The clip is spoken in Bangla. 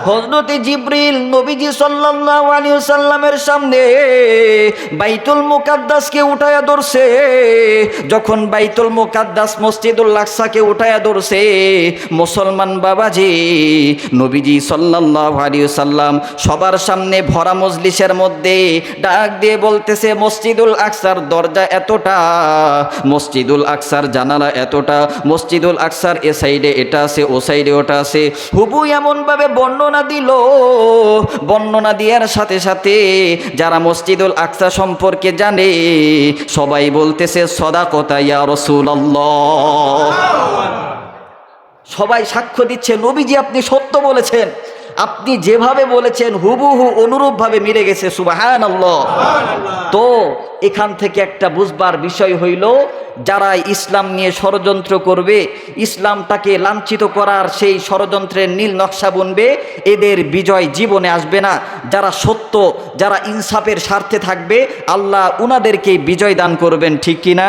হযরত জিবরিল নবীজি সাল্লাল্লাহু আলাইহি ওয়াসাল্লামের সামনে বাইতুল মুকাদ্দাসকে উঠায়া ধরছে। যখন বাইতুল মুকাদ্দাস মসজিদুল আকসাকে উঠায়া ধরছে, মুসলমান বাবাজি, নবীজি সাল্লাল্লাহু আলাইহি ওয়াসাল্লাম সবার সামনে ভরা মজলিসের মধ্যে ডাক দিয়ে বলতেছে, মসজিদুল আকসার দরজা এতটা, মসজিদুল আকসার জানালা এতটা, মসজিদুল আকসার এ সাইডে এটা আছে, ও সাইডে ওটা আছে। হুবু এমনভাবে বর্ণনা দিল, বর্ণনা দেওয়ার সাথে সাথে যারা মসজিদুল আকসা সম্পর্কে জানে সবাই বলতেছে সদাকতা ইয়া রাসূলুল্লাহ। সবাই সাক্ষ্য দিচ্ছে, নবীজি আপনি সত্য বলেছেন, আপনি যেভাবে বলেছেন হুবহু অনুরূপভাবে মিলে গেছে। সুবহানাল্লাহ। তো এখান থেকে একটা বুঝবার বিষয় হইল, যারা ইসলাম নিয়ে ষড়যন্ত্র করবে, ইসলামটাকে লাঞ্ছিত করার সেই ষড়যন্ত্রের নীল নকশা বুনবে, এদের বিজয় জীবনে আসবে না। যারা সত্য, যারা ইনসাফের স্বার্থে থাকবে, আল্লাহ উনাদেরকে বিজয় দান করবেন। ঠিক কিনা?